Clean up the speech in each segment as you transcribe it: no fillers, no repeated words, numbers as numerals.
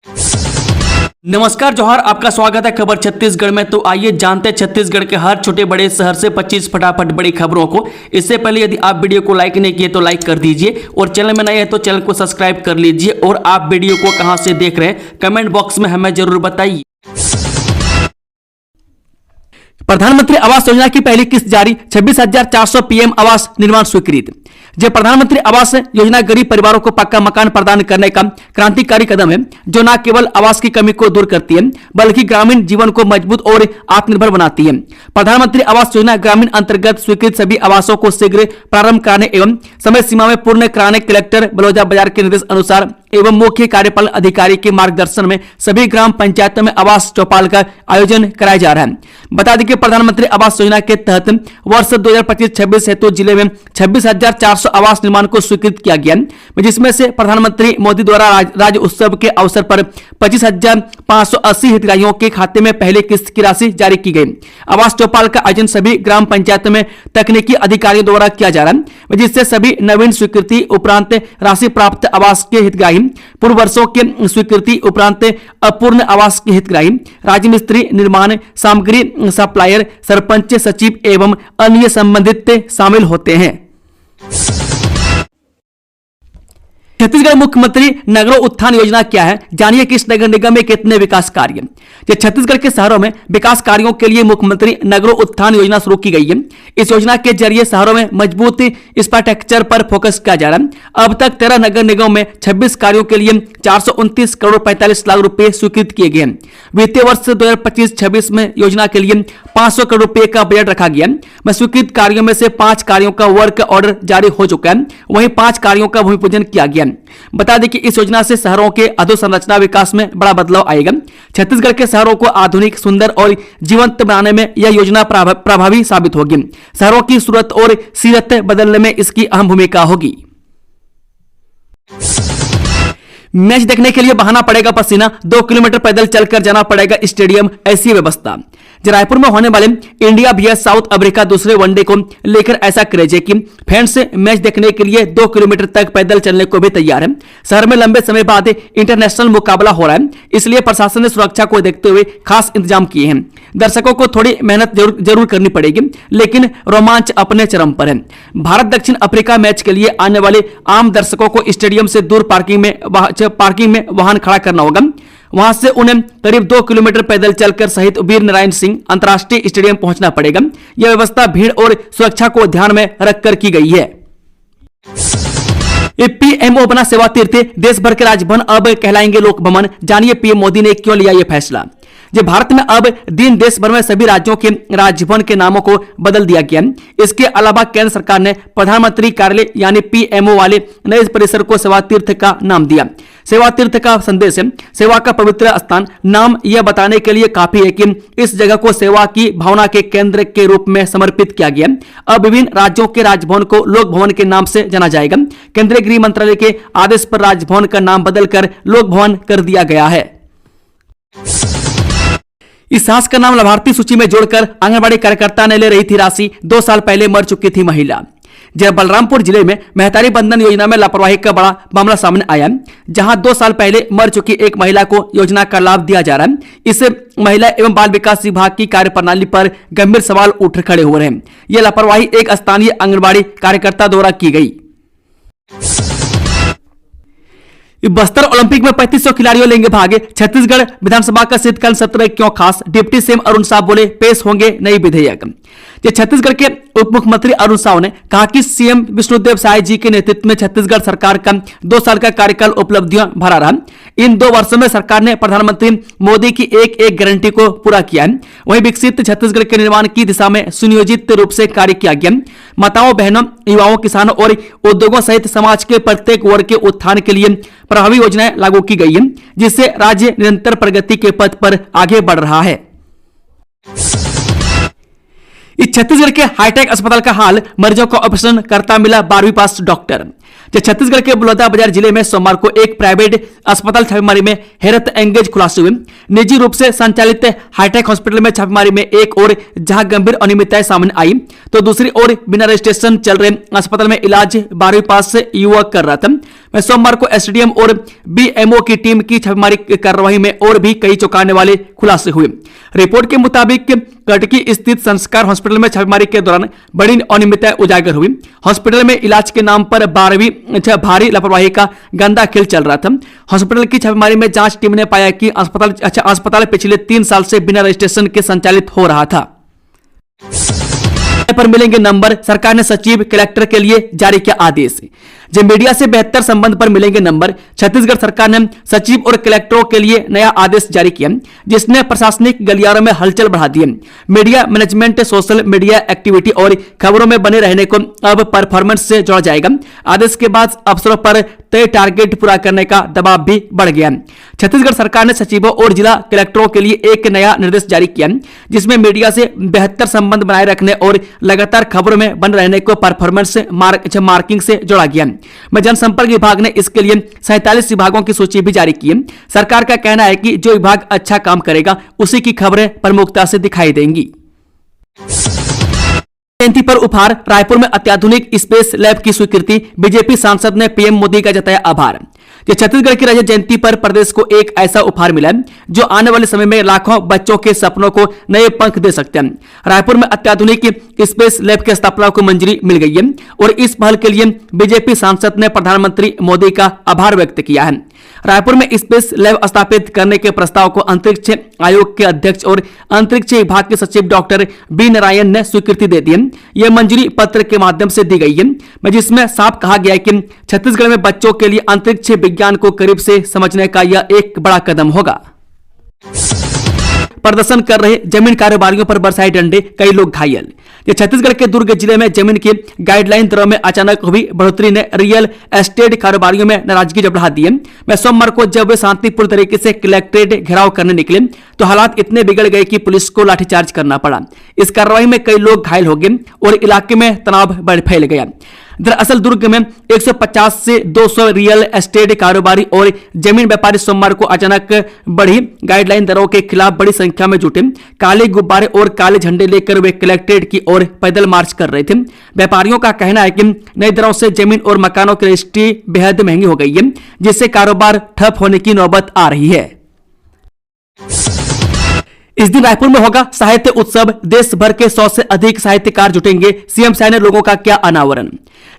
नमस्कार जोहार, आपका स्वागत है खबर छत्तीसगढ़ में। तो आइए जानते हैं छत्तीसगढ़ के हर छोटे बड़े शहर से 25 फटाफट बड़ी खबरों को। इससे पहले यदि आप वीडियो को लाइक नहीं किए तो लाइक कर दीजिए और चैनल में नए हैं तो चैनल को सब्सक्राइब कर लीजिए। और आप वीडियो को कहां से देख रहे हैं कमेंट बॉक्स में हमें जरूर बताइए। प्रधानमंत्री आवास योजना की पहली किस्त जारी, 26,400 पीएम आवास निर्माण स्वीकृत। जब प्रधानमंत्री आवास योजना गरीब परिवारों को पक्का मकान प्रदान करने का क्रांतिकारी कदम है, जो न केवल आवास की कमी को दूर करती है बल्कि ग्रामीण जीवन को मजबूत और आत्मनिर्भर बनाती है। प्रधानमंत्री आवास योजना ग्रामीण अंतर्गत स्वीकृत सभी आवासों को शीघ्र प्रारंभ कराने एवं समय सीमा में पूर्ण कराने कलेक्टर बलौदाबाजार के निर्देश अनुसार एवं मुख्य कार्यपालन अधिकारी के मार्गदर्शन में सभी ग्राम पंचायतों में आवास चौपाल का आयोजन कराया जा रहा है। बता दें कि प्रधानमंत्री आवास योजना के तहत वर्ष 2025-26 हेतु जिले में 26,400 आवास निर्माण को स्वीकृत किया गया, जिसमें से प्रधानमंत्री मोदी द्वारा राज्य उत्सव के अवसर पर 25,580 हितग्राहियों के खाते में पहले किस्त की राशि जारी की गई। आवास चौपाल का आयोजन सभी ग्राम पंचायतों में तकनीकी अधिकारियों द्वारा किया जा रहा है, जिससे सभी नवीन स्वीकृति उपरांत राशि प्राप्त आवास के हितग्राही, पूर्व वर्षों के स्वीकृति उपरांत अपूर्ण आवास के हितग्राही, राजमिस्त्री, निर्माण सामग्री सप्लायर, सरपंच, सचिव एवं अन्य संबंधित शामिल होते हैं। छत्तीसगढ़ मुख्यमंत्री नगरों उत्थान योजना क्या है, जानिए कि इस नगर निगम में कितने विकास कार्य। छत्तीसगढ़ के शहरों में विकास कार्यों के लिए मुख्यमंत्री नगरों उत्थान योजना शुरू की गई है। इस योजना के जरिए शहरों में मजबूत इंफ्रास्ट्रक्चर पर फोकस किया जा रहा है। अब तक 13 नगर निगमों में 26 कार्यों के लिए 429 करोड़ 45 लाख रुपए स्वीकृत किए गए हैं। वित्तीय वर्ष 2025-26 में योजना के लिए 500 करोड़ रुपए का बजट रखा गया है। स्वीकृत कार्यों में से 5 कार्यों का वर्क ऑर्डर जारी हो चुका है, वहीं 5 कार्यों का भूमि पूजन किया गया। बता दें कि इस योजना से शहरों के अधोसंरचना विकास में बड़ा बदलाव आएगा। छत्तीसगढ़ के शहरों को आधुनिक, सुंदर और जीवंत बनाने में यह योजना प्रभावी साबित होगी। शहरों की सूरत और सीरत बदलने में इसकी अहम भूमिका होगी। मैच देखने के लिए बहाना पड़ेगा पसीना, 2 किलोमीटर पैदल चलकर जाना पड़ेगा स्टेडियम, ऐसी व्यवस्था। रायपुर में होने वाले इंडिया vs साउथ अफ्रीका दूसरे वनडे को लेकर ऐसा क्रेज है कि फैंस मैच देखने के लिए 2 किलोमीटर तक पैदल चलने को भी तैयार है। शहर में लंबे समय बाद इंटरनेशनल मुकाबला हो रहा है, इसलिए प्रशासन ने सुरक्षा को देखते हुए खास इंतजाम किए हैं। दर्शकों को थोड़ी मेहनत जरूर करनी पड़ेगी, लेकिन रोमांच अपने चरम पर है। भारत दक्षिण अफ्रीका मैच के लिए आने वाले आम दर्शकों को स्टेडियम से दूर पार्किंग में वाहन खड़ा करना होगा। वहां से उन्हें करीब 2 किलोमीटर पैदल चलकर शहीद वीर नारायण सिंह अंतर्राष्ट्रीय स्टेडियम पहुंचना पड़ेगा। यह व्यवस्था भीड़ और सुरक्षा को ध्यान में रखकर की गई है। पीएमओ बना सेवा तीर्थ, देश भर के राजभवन अब कहलाएंगे लोक भवन, जानिए पीएम मोदी ने क्यों लिया यह फैसला। भारत में अब दिन देश भर में सभी राज्यों के राजभवन के नामों को बदल दिया गया। इसके अलावा केंद्र सरकार ने प्रधानमंत्री कार्यालय यानी पीएमओ वाले नए परिसर को सेवा तीर्थ का नाम दिया। सेवा तीर्थ का संदेश है सेवा का पवित्र स्थान। नाम यह बताने के लिए काफी है कि इस जगह को सेवा की भावना के केंद्र के रूप में समर्पित किया गया। अब विभिन्न राज्यों के राजभवन को लोक भवन के नाम से जाना जाएगा। केंद्रीय गृह मंत्रालय के आदेश पर राजभवन का नाम बदलकर लोक भवन कर दिया गया है। इस सास का नाम लाभार्थी सूची में जोड़कर आंगनबाड़ी कार्यकर्ता ने ले रही थी राशि, 2 साल पहले मर चुकी थी महिला। बलरामपुर जिले में मेहतारी बंधन योजना में लापरवाही का बड़ा मामला सामने आया, जहां 2 साल पहले मर चुकी एक महिला को योजना का लाभ दिया जा रहा है। इस महिला एवं बाल विकास विभाग की कार्यप्रणाली पर गंभीर सवाल उठ खड़े हो रहे हैं। यह लापरवाही एक स्थानीय आंगनबाड़ी कार्यकर्ता द्वारा की गई। बस्तर ओलंपिक में 3500 खिलाड़ियों लेंगे भाग, छत्तीसगढ़ विधानसभा का शीतकालीन सत्र क्यों खास, डिप्टी सीएम अरुण साह बोले पेश होंगे नई विधेयक। छत्तीसगढ़ के उप मुख्यमंत्री अरुण साह ने कहा कि सीएम विष्णुदेव साय जी के नेतृत्व में छत्तीसगढ़ सरकार का 2 साल का कार्यकाल उपलब्धियां भरा रहा। इन 2 वर्षों में सरकार ने प्रधानमंत्री मोदी की एक गारंटी को पूरा किया है। वहीं विकसित छत्तीसगढ़ के निर्माण की दिशा में सुनियोजित रूप से कार्य किया गया। माताओं, बहनों, युवाओं, किसानों और उद्योगों सहित समाज के प्रत्येक वर्ग के उत्थान के लिए प्रभावी योजनाएं लागू की गई है, जिससे राज्य निरंतर प्रगति के पथ पर आगे बढ़ रहा है। इस छत्तीसगढ़ के हाईटेक अस्पताल का हाल, मरीजों को ऑपरेशन करता मिला 12वीं पास डॉक्टर। छत्तीसगढ़ के बलौदाबाजार जिले में सोमवार को एक प्राइवेट अस्पताल छापेमारी में हैरत अंगेज खुलासे हुए। निजी रूप से संचालित हाईटेक हॉस्पिटल में छापेमारी में एक और जहां गंभीर अनियमितताएं सामने आई तो दूसरी ओर बिना रजिस्ट्रेशन चल रहे अस्पताल में इलाज 12वीं पास से युवक कर रहा था। मैं सोमवार को एसडीएम और बीएमओ की टीम की छापेमारी कार्रवाई में और भी कई चौंकाने वाले खुलासे हुए। रिपोर्ट के मुताबिक कटकी स्थित संस्कार हॉस्पिटल में छापेमारी के दौरान बड़ी अनियमितताएं उजागर हुई। हॉस्पिटल में इलाज के नाम पर भारी लापरवाही का गंदा खेल चल रहा था। हॉस्पिटल की छापेमारी में जांच टीम ने पाया कि अस्पताल पिछले 3 साल से बिना रजिस्ट्रेशन के संचालित हो रहा था। पर मिलेंगे नंबर, सरकार ने सचिव कलेक्टर के लिए जारी किया आदेश। जब मीडिया से बेहतर संबंध पर मिलेंगे नंबर, छत्तीसगढ़ सरकार ने सचिव और कलेक्टरों के लिए नया आदेश जारी किया जिसने प्रशासनिक गलियारों में हलचल बढ़ा दी। Media management, social media activity और खबरों में बने रहने को अब परफॉर्मेंस से जोड़ा जाएगा। आदेश के बाद अफसरों पर तय टारगेट पूरा करने का दबाव भी बढ़ गया। छत्तीसगढ़ सरकार ने सचिवों और जिला कलेक्टरों के लिए एक नया निर्देश जारी किया जिसमें मीडिया से बेहतर संबंध बनाए रखने और लगातार खबरों में बने रहने को परफॉर्मेंस मार्किंग से जोड़ा गया। जनसंपर्क विभाग ने इसके लिए 47 विभागों की सूची भी जारी की है। सरकार का कहना है कि जो विभाग अच्छा काम करेगा उसी की खबरें प्रमुखता से दिखाई देंगी। जयंती पर उपहार, रायपुर में अत्याधुनिक स्पेस लैब की स्वीकृति, बीजेपी सांसद ने पीएम मोदी का जताया आभार। छत्तीसगढ़ की रजत जयंती पर प्रदेश को एक ऐसा उपहार मिला जो आने वाले समय में लाखों बच्चों के सपनों को नए पंख दे सकते हैं। रायपुर में अत्याधुनिक स्पेस लैब की स्थापना को मंजूरी मिल गई है और इस पहल के लिए बीजेपी सांसद ने प्रधानमंत्री मोदी का आभार व्यक्त किया है। रायपुर में स्पेस लैब स्थापित करने के प्रस्ताव को अंतरिक्ष आयोग के अध्यक्ष और अंतरिक्ष विभाग के सचिव डॉक्टर बी नारायण ने स्वीकृति दे दी है। यह मंजूरी पत्र के माध्यम से दी गई है जिसमें साफ कहा गया है कि छत्तीसगढ़ में बच्चों के लिए अंतरिक्ष विज्ञान को करीब से समझने का यह एक बड़ा कदम होगा। प्रदर्शन कर रहे जमीन कारोबारियों पर बरसाए डंडे, कई लोग घायल। छत्तीसगढ़ के दुर्ग जिले में जमीन की गाइडलाइन दरों में अचानक हुई बढ़ोतरी ने रियल एस्टेट कारोबारियों में नाराजगी जब बढ़ा दी है। मैं सोमवार को जब वे शांतिपूर्ण तरीके से कलेक्ट्रेट घेराव करने निकले तो हालात इतने बिगड़ गए कि पुलिस को लाठीचार्ज करना पड़ा। इस कार्रवाई में कई लोग घायल हो गए और इलाके में तनाव फैल गया। दरअसल दुर्ग में 150 से 200 रियल एस्टेट कारोबारी और जमीन व्यापारी सोमवार को अचानक बढ़ी गाइडलाइन दरों के खिलाफ बड़ी संख्या में जुटे। काले गुब्बारे और काले झंडे लेकर वे कलेक्ट्रेट की ओर पैदल मार्च कर रहे थे। व्यापारियों का कहना है कि नई दरों से जमीन और मकानों की रजिस्ट्री बेहद महंगी हो गई है जिससे कारोबार ठप होने की नौबत आ रही है। इस दिन रायपुर में होगा साहित्य उत्सव, देश भर के 100 से अधिक साहित्यकार जुटेंगे, सीएम साय ने लोगों का किया अनावरण।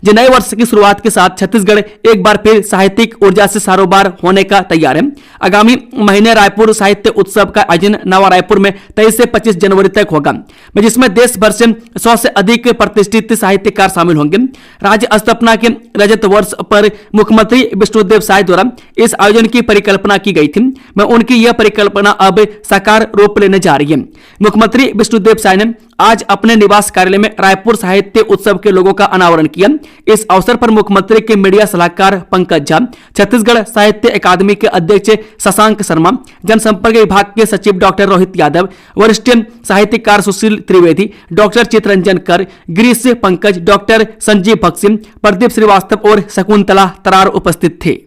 नए वर्ष की शुरुआत के साथ छत्तीसगढ़ एक बार फिर साहित्यिक ऊर्जा से सारोबार होने का तैयार है। आगामी महीने रायपुर साहित्य उत्सव का आयोजन नवा रायपुर में 23 से 25 जनवरी तक होगा जिसमें देश भर से 100 से अधिक प्रतिष्ठित साहित्यकार शामिल होंगे। राज्य स्थापना के रजत वर्ष पर मुख्यमंत्री विष्णुदेव साय द्वारा इस आयोजन की परिकल्पना की गई थी। उनकी यह परिकल्पना अब साकार रूप लेने जा रही है। मुख्यमंत्री विष्णुदेव साय ने आज अपने निवास कार्यालय में रायपुर साहित्य उत्सव के लोगों का अनावरण किया। इस अवसर पर मुख्यमंत्री के मीडिया सलाहकार पंकज झा, छत्तीसगढ़ साहित्य अकादमी के अध्यक्ष शशांक शर्मा, जनसंपर्क विभाग के सचिव डॉक्टर रोहित यादव, वरिष्ठ साहित्यकार सुशील त्रिवेदी, डॉक्टर चित्रंजन कर, गिरीश पंकज, डॉक्टर संजीव भक्सिम, प्रदीप श्रीवास्तव और शकुंतला तरार उपस्थित थे।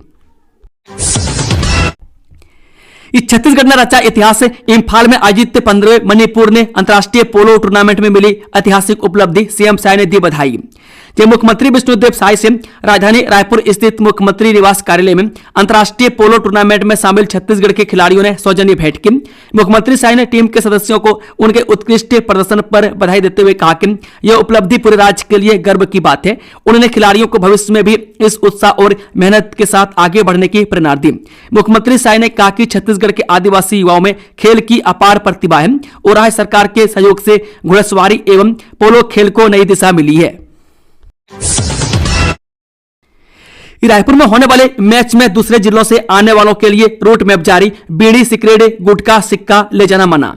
इस छत्तीसगढ़ ने रचा इतिहास, इम्फाल में आयोजित 15वें मणिपुर ने अंतर्राष्ट्रीय पोलो टूर्नामेंट में मिली ऐतिहासिक उपलब्धि, सीएम साय ने दी बधाई। मुख्यमंत्री विष्णुदेव साय से राजधानी रायपुर स्थित मुख्यमंत्री निवास कार्यालय में अंतर्राष्ट्रीय पोलो टूर्नामेंट में शामिल छत्तीसगढ़ के खिलाड़ियों ने सौजन्य भेंट की। मुख्यमंत्री साय ने टीम के सदस्यों को उनके उत्कृष्ट प्रदर्शन पर बधाई देते हुए कहा कि यह उपलब्धि पूरे राज्य के लिए गर्व की बात है। उन्होंने खिलाड़ियों को भविष्य में भी इस उत्साह और मेहनत के साथ आगे बढ़ने की प्रेरणा दी। मुख्यमंत्री साय ने कहा कि छत्तीसगढ़ के आदिवासी युवाओं में खेल की अपार प्रतिभा है और राज्य सरकार के सहयोग से घुड़सवारी एवं पोलो खेल को नई दिशा मिली है। रायपुर में होने वाले मैच में दूसरे जिलों से आने वालों के लिए रूट मैप जारी, बीड़ी, सिगरेट, गुटखा, सिक्का ले जाना मना।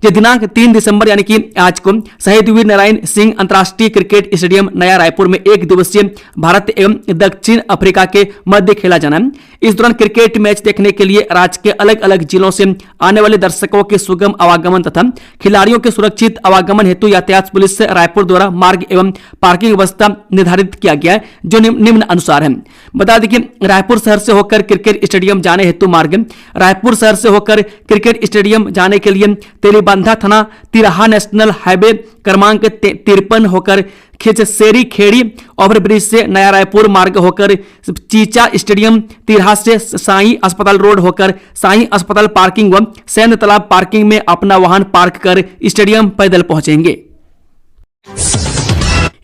ये दिनांक 3 दिसंबर यानी कि आज को शहीद वीर नारायण सिंह अंतर्राष्ट्रीय क्रिकेट स्टेडियम नया रायपुर में एक दिवसीय भारत एवं दक्षिण अफ्रीका के मध्य खेला जाना है। इस दौरान क्रिकेट मैच देखने के लिए राज्य के अलग अलग जिलों से आने वाले दर्शकों के सुगम आवागमन तथा खिलाड़ियों के सुरक्षित आवागमन हेतु यातायात पुलिस से रायपुर द्वारा मार्ग एवं पार्किंग व्यवस्था निर्धारित किया गया है, जो निम्न अनुसार है। बता दें कि रायपुर शहर से होकर क्रिकेट स्टेडियम जाने हेतु मार्ग, रायपुर शहर से होकर क्रिकेट स्टेडियम जाने के लिए तेलीबांधा थाना तिराहा नेशनल हाईवे क्रमांक 53 होकर खिचसेरी खेड़ी ओवरब्रिज से नया रायपुर मार्ग होकर चीचा स्टेडियम, तिराहा से साई अस्पताल रोड होकर साई अस्पताल पार्किंग व सैन्य तालाब पार्किंग में अपना वाहन पार्क कर स्टेडियम पैदल पहुंचेंगे।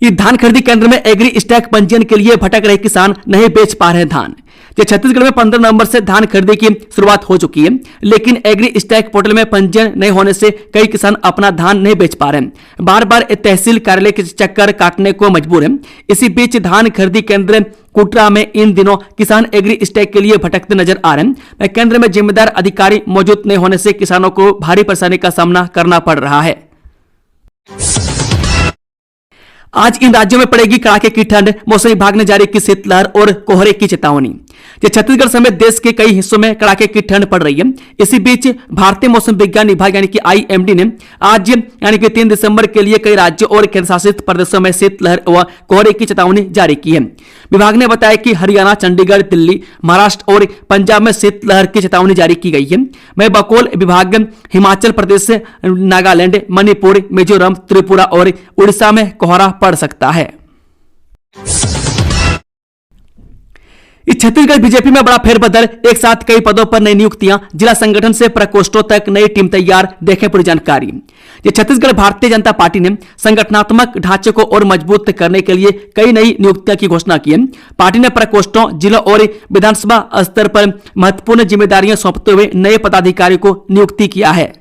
इस धान खरीदी केंद्र में एग्री स्टैक पंजीयन के लिए भटक रहे किसान नहीं बेच पा रहे धान। छत्तीसगढ़ में 15 नवंबर से धान खरीदी की शुरुआत हो चुकी है, लेकिन एग्री स्टैक पोर्टल में पंजीयन नहीं होने से कई किसान अपना धान नहीं बेच पा रहे हैं, बार बार तहसील कार्यालय के चक्कर काटने को मजबूर है। इसी बीच धान खरीदी केंद्र कुटरा में इन दिनों किसान एग्री स्टैक के लिए भटकते नजर आ रहे हैं। केंद्र में जिम्मेदार अधिकारी मौजूद नहीं होने से किसानों को भारी परेशानी का सामना करना पड़ रहा है। आज इन राज्यों में पड़ेगी कड़ाके की ठंड, मौसम विभाग ने जारी की शीतलहर और कोहरे की चेतावनी। छत्तीसगढ़ समेत देश के कई हिस्सों में कड़ाके की ठंड पड़ रही है। इसी बीच भारतीय मौसम विज्ञान विभाग यानी कि IMD ने आज यानी कि 3 दिसंबर के लिए कई राज्यों और केंद्र शासित प्रदेशों में शीतलहर व कोहरे की चेतावनी जारी की है। विभाग ने बताया कि हरियाणा, चंडीगढ़, दिल्ली, महाराष्ट्र और पंजाब में शीतलहर की चेतावनी जारी की गई है। वहीं बकोल विभाग हिमाचल प्रदेश, नागालैंड, मणिपुर, मिजोरम, त्रिपुरा और उड़ीसा में कोहरा पड़ सकता है। इस छत्तीसगढ़ बीजेपी में बड़ा फेरबदल, एक साथ कई पदों पर नई नियुक्तियां, जिला संगठन से प्रकोष्ठों तक नई टीम तैयार, देखें पूरी जानकारी। ये छत्तीसगढ़ भारतीय जनता पार्टी ने संगठनात्मक ढांचे को और मजबूत करने के लिए कई नई नियुक्तियों की घोषणा की है। पार्टी ने प्रकोष्ठों, जिलों और विधानसभा स्तर पर महत्वपूर्ण जिम्मेदारियां सौंपते हुए नए पदाधिकारियों को नियुक्ति किया है।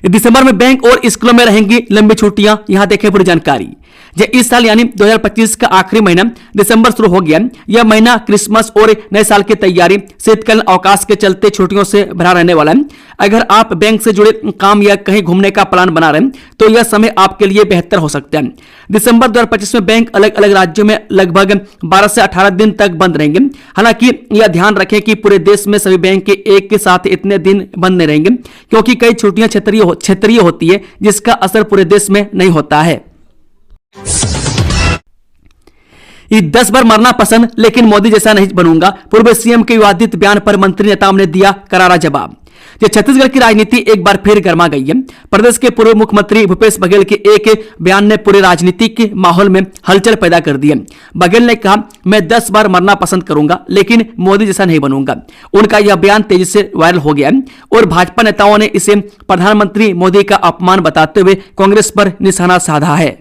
दिसंबर में बैंक और स्कूलों में रहेंगी लंबी छुट्टियां, यहां देखें पूरी जानकारी। इस साल यानी 2025 का आखिरी महीना दिसंबर शुरू हो गया। यह महीना क्रिसमस और नए साल की तैयारी, शीतकालीन अवकाश के चलते छुट्टियों से भरा रहने वाला है। अगर आप बैंक से जुड़े काम या कहीं घूमने का प्लान बना रहे हैं तो यह समय आपके लिए बेहतर हो सकता है। दिसंबर 2025 में बैंक अलग अलग राज्यों में लगभग 12 से 18 दिन तक बंद रहेंगे। हालांकि यह ध्यान रखें कि पूरे देश में सभी बैंक के एक के साथ इतने दिन बंद नहीं रहेंगे, क्योंकि कई छुट्टियां क्षेत्रीय होती है, जिसका असर पूरे देश में नहीं होता है। 10 बार मरना पसंद, लेकिन मोदी जैसा नहीं बनूंगा, पूर्व सीएम के विवादित बयान पर मंत्री नेताओं ने दिया करारा जवाब। छत्तीसगढ़ की राजनीति एक बार फिर गर्मा गई है। प्रदेश के पूर्व मुख्यमंत्री भूपेश बघेल के एक बयान ने पूरे राजनीतिक माहौल में हलचल पैदा कर दी है। बघेल ने कहा, मैं 10 बार मरना पसंद करूंगा, लेकिन मोदी जैसा नहीं बनूंगा। उनका यह बयान तेजी से वायरल हो गया है और भाजपा नेताओं ने इसे प्रधानमंत्री मोदी का अपमान बताते हुए कांग्रेस पर निशाना साधा है।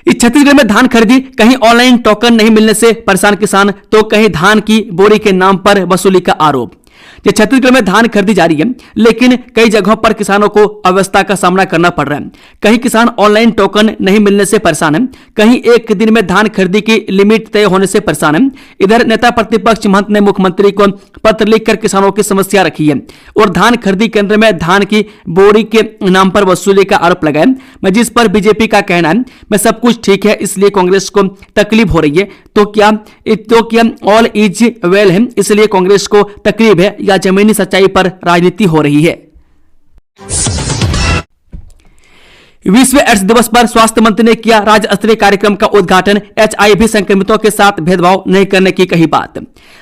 इस छत्तीसगढ़ में धान खरीदी, कहीं ऑनलाइन टोकन नहीं मिलने से परेशान किसान, तो कहीं धान की बोरी के नाम पर वसूली का आरोप। छत्तीसगढ़ में धान खरीदी जारी है, लेकिन कई जगहों पर किसानों को अव्यवस्था का सामना करना पड़ रहा है। कहीं किसान ऑनलाइन टोकन नहीं मिलने से परेशान है, कहीं एक दिन में धान खरीदी की लिमिट तय होने से परेशान है। इधर नेता प्रतिपक्ष महंत ने मुख्यमंत्री को पत्र लिखकर किसानों की समस्या रखी है और धान खरीदी केंद्र में धान की बोरी के नाम पर वसूली का आरोप लगाया, जिस पर बीजेपी का कहना है, मैं सब कुछ ठीक है, इसलिए कांग्रेस को तकलीफ हो रही है। तो क्या ऑल इज वेल है, इसलिए कांग्रेस को तकलीफ है या जमीनी सच्चाई पर राजनीति हो रही है। विश्व एड्स दिवस पर स्वास्थ्य मंत्री ने किया राज्य स्तरीय कार्यक्रम का उद्घाटन, HIV संक्रमितों के साथ भेदभाव नहीं करने की कही बात।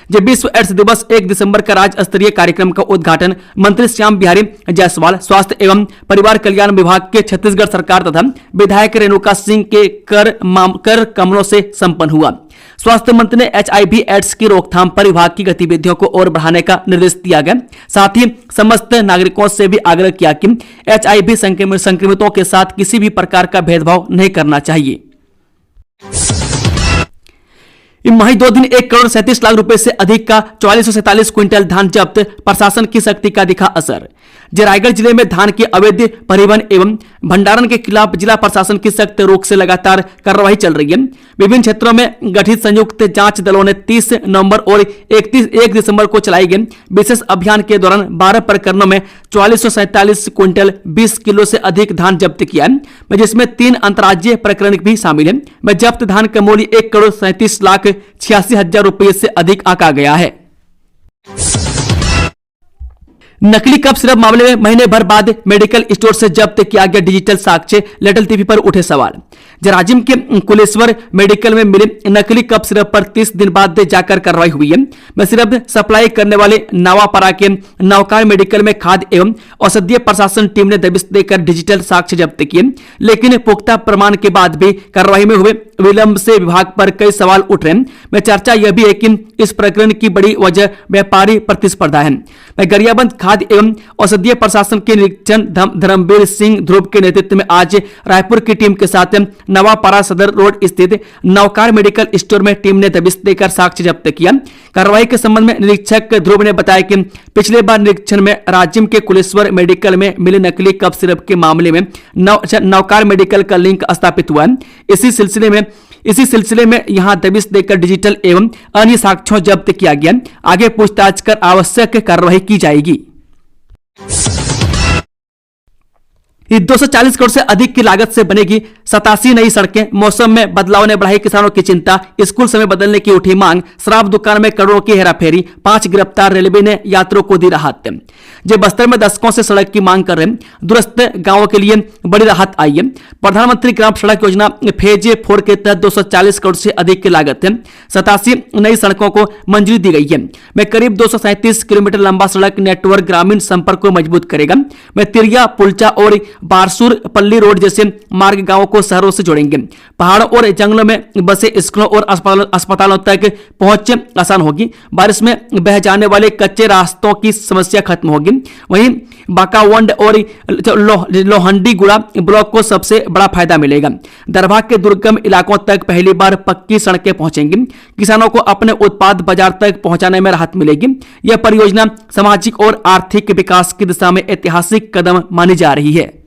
जब विश्व एड्स दिवस 1 दिसंबर का राज्य स्तरीय कार्यक्रम का उद्घाटन मंत्री श्याम बिहारी जायसवाल, स्वास्थ्य एवं परिवार कल्याण विभाग के छत्तीसगढ़ सरकार तथा विधायक रेणुका सिंह के कर कमलों से संपन्न हुआ। स्वास्थ्य मंत्री ने HIV एड्स की रोकथाम पर विभाग की गतिविधियों को और बढ़ाने का निर्देश दिया गया। साथ ही समस्त नागरिकों से भी आग्रह किया कि HIV संक्रमितों के साथ किसी भी प्रकार का भेदभाव नहीं करना चाहिए। माही 2 दिन 1,37,00,000 रुपए से अधिक का 4447 क्विंटल धान जब्त, प्रशासन की सख्ती का दिखा असर। रायगढ़ जिले में धान के अवैध परिवहन एवं भंडारण के खिलाफ जिला प्रशासन की सख्त रोक से लगातार कार्रवाई चल रही है। विभिन्न क्षेत्रों में गठित संयुक्त जांच दलों ने 30 नवंबर और 1 दिसंबर को चलाए गए विशेष अभियान के दौरान 12 प्रकरणों में 4447 क्विंटल 20 किलो से अधिक धान जब्त किया है, जिसमें 3 अंतर्राज्यीय प्रकरण भी शामिल है। जब्त धान का मूल्य 1,37,86,000 रुपये से अधिक आंका गया है। नकली कफ सिरप मामले में महीने भर बाद मेडिकल स्टोर से जब्त किया गया डिजिटल साक्ष्य, लेटल टीवी पर उठे सवाल। जराजिम के कुलेश्वर मेडिकल में मिले नकली कफ सिरप पर 30 दिन बाद जाकर कार्रवाई हुई है। सिरप सप्लाई करने वाले नवापारा के नवकार मेडिकल में खाद्य एवं औषधीय प्रशासन टीम ने दबिश देकर डिजिटल साक्ष्य जब्त किए, लेकिन पुख्ता प्रमाण के बाद भी कार्रवाई में हुए विलंब से विभाग पर कई सवाल उठ रहे हैं। चर्चा यह भी है कि इस प्रकरण की बड़ी वजह व्यापारी प्रतिस्पर्धा है। गरियाबंद खाद्य एवं औषधीय प्रशासन के निरीक्षण धर्मवीर सिंह ध्रुव के नेतृत्व में आज रायपुर की टीम के साथ नवापारा सदर रोड स्थित नवकार मेडिकल स्टोर में टीम ने दबिश देकर साक्ष्य जब्त किया। कार्रवाई के संबंध में निरीक्षक ध्रुव ने बताया कि पिछले बार निरीक्षण में राजिम के कुलेश्वर मेडिकल में मिले नकली कफ सिरप के मामले में नवकार मेडिकल का लिंक स्थापित हुआ है। इसी सिलसिले में यहां दबिश देकर डिजिटल एवं अन्य साक्ष्यों जब्त किया गया। आगे पूछताछ कर आवश्यक कार्रवाई की जाएगी। 240 करोड़ से अधिक की लागत से बनेगी 87 नई सड़कें। मौसम में बदलाव ने बढ़ाई किसानों की चिंता, स्कूल समय बदलने की उठी मांग। शराब दुकान में करोड़ों की हेराफेरी, 5 गिरफ्तार, रेलवे ने यात्रियों को दी राहत। जो बस्तर में दशकों से सड़क की मांग कर रहे हैं, दूरस्थ गांवों के लिए बड़ी राहत आई है। प्रधानमंत्री ग्राम सड़क योजना फेज 4 के तहत 240 करोड़ से अधिक की लागत है 87 नई सड़कों को मंजूरी दी गई है। करीब 237 किलोमीटर लंबा सड़क नेटवर्क ग्रामीण संपर्क को मजबूत करेगा। तिरिया, पुलचा और बारसूर पल्ली रोड जैसे मार्ग गांवों को शहरों से जोड़ेंगे। पहाड़ों और जंगलों में बसे स्कूलों और अस्पतालों तक पहुंच आसान होगी। बारिश में बह जाने वाले कच्चे रास्तों की समस्या खत्म होगी। वहीं बाकावंड और लोहंडीगुड़ा ब्लॉक को सबसे बड़ा फायदा मिलेगा। दरभंगा के दुर्गम इलाकों तक पहली बार पक्की सड़कें पहुंचेंगी। किसानों को अपने उत्पाद बाजार तक पहुंचाने में राहत मिलेगी। यह परियोजना सामाजिक और आर्थिक विकास की दिशा में ऐतिहासिक कदम मानी जा रही है।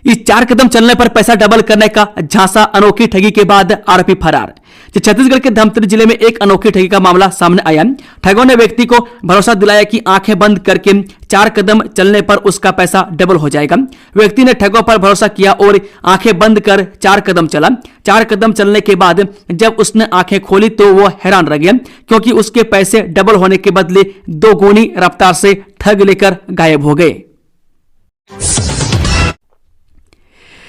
इस 4 कदम चलने पर पैसा डबल करने का झांसा, अनोखी ठगी के बाद आरोपी फरार। छत्तीसगढ़ के धमतरी जिले में एक अनोखी ठगी का मामला सामने आया। ठगों ने व्यक्ति को भरोसा दिलाया कि आंखें बंद करके 4 कदम चलने पर उसका पैसा डबल हो जाएगा। व्यक्ति ने ठगों पर भरोसा किया और आंखें बंद कर 4 कदम चला। 4 कदम चलने के बाद जब उसने आंखें खोली तो वो हैरान रह गया, क्योंकि उसके पैसे डबल होने के बदले 2 गुनी रफ्तार से ठग लेकर गायब हो गए।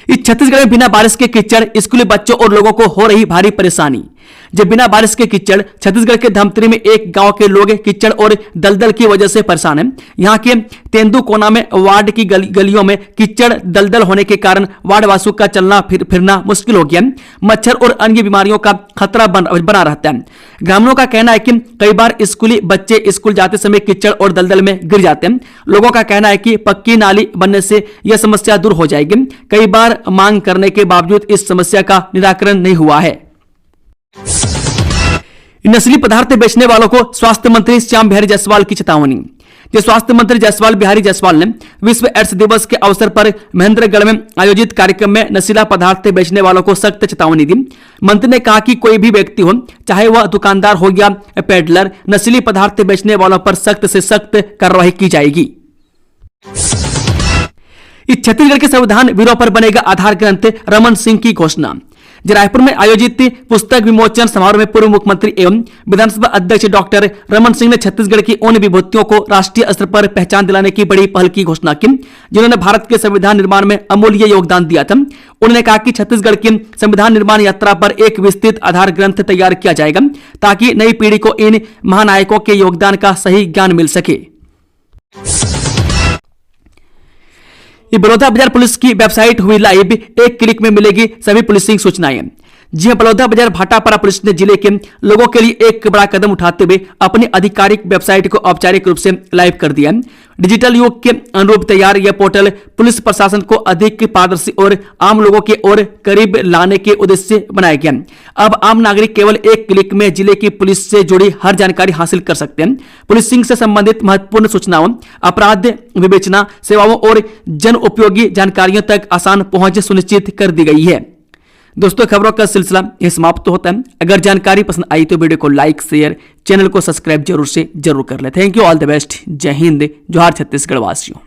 इस छत्तीसगढ़ में बिना बारिश के कीचड़, स्कूली बच्चों और लोगों को हो रही भारी परेशानी। जब बिना बारिश के कीचड़, छत्तीसगढ़ के धमतरी में एक गांव के लोग कीचड़ और दलदल की वजह से परेशान हैं। यहां के तेंदुकोना में वार्ड की गलियों में कीचड़ दलदल होने के कारण वार्ड वासियों का चलना फिरना मुश्किल हो गया। मच्छर और अन्य बीमारियों का खतरा बना रहता है। ग्रामीणों का कहना है कि कई बार स्कूली बच्चे स्कूल जाते समय कीचड़ और दलदल में गिर जाते हैं। लोगों का कहना है कि पक्की नाली बनने से यह समस्या दूर हो जाएगी। कई बार मांग करने के बावजूद इस समस्या का निराकरण नहीं हुआ है। नस्ली पदार्थ बेचने वालों को स्वास्थ्य मंत्री श्याम बिहारी जायसवाल की चेतावनी। स्वास्थ्य मंत्री जायसवाल बिहारी जायसवाल ने विश्व एड्स दिवस के अवसर पर महेंद्रगढ़ में आयोजित कार्यक्रम में नशीला पदार्थ बेचने वालों को सख्त चेतावनी दी। मंत्री ने कहा कि कोई भी व्यक्ति हो, चाहे वह दुकानदार हो या पेडलर, नशीली पदार्थ बेचने वालों पर सख्त से सख्त कार्रवाई की जाएगी। इस छत्तीसगढ़ के संविधान वीरों पर बनेगा आधार ग्रंथ, रमन सिंह की घोषणा। रायपुर में आयोजित पुस्तक विमोचन समारोह में पूर्व मुख्यमंत्री एवं विधानसभा अध्यक्ष डॉक्टर रमन सिंह ने छत्तीसगढ़ की उन विभूतियों को राष्ट्रीय स्तर पर पहचान दिलाने की बड़ी पहल की घोषणा की, जिन्होंने भारत के संविधान निर्माण में अमूल्य योगदान दिया था। उन्होंने कहा कि छत्तीसगढ़ की संविधान निर्माण यात्रा पर एक विस्तृत आधार ग्रंथ तैयार किया जाएगा, ताकि नई पीढ़ी को इन महानायकों के योगदान का सही ज्ञान मिल सके। बड़ौदा बाजार पुलिस की वेबसाइट हुई लाइव, एक क्लिक में मिलेगी सभी पुलिसिंग सूचनाएं। जी हां, बलौदा बाजार भाटापारा पुलिस ने जिले के लोगों के लिए एक बड़ा कदम उठाते हुए अपनी आधिकारिक वेबसाइट को औपचारिक रूप से लाइव कर दिया है। डिजिटल युग के अनुरूप तैयार यह पोर्टल पुलिस प्रशासन को अधिक पारदर्शी और आम लोगों के और करीब लाने के उद्देश्य से बनाया गया। अब आम नागरिक केवल एक क्लिक में जिले की पुलिस से जुड़ी हर जानकारी हासिल कर सकते हैं। पुलिसिंग से संबंधित महत्वपूर्ण सूचनाओं, अपराध विवेचना सेवाओं और जन उपयोगी जानकारियों तक आसान पहुंच सुनिश्चित कर दी गई है। दोस्तों, खबरों का सिलसिला यह समाप्त होता है। अगर जानकारी पसंद आई तो वीडियो को लाइक, शेयर, चैनल को सब्सक्राइब जरूर कर ले। Thank you, all the best. जय हिंद, जोहार छत्तीसगढ़ वासियों।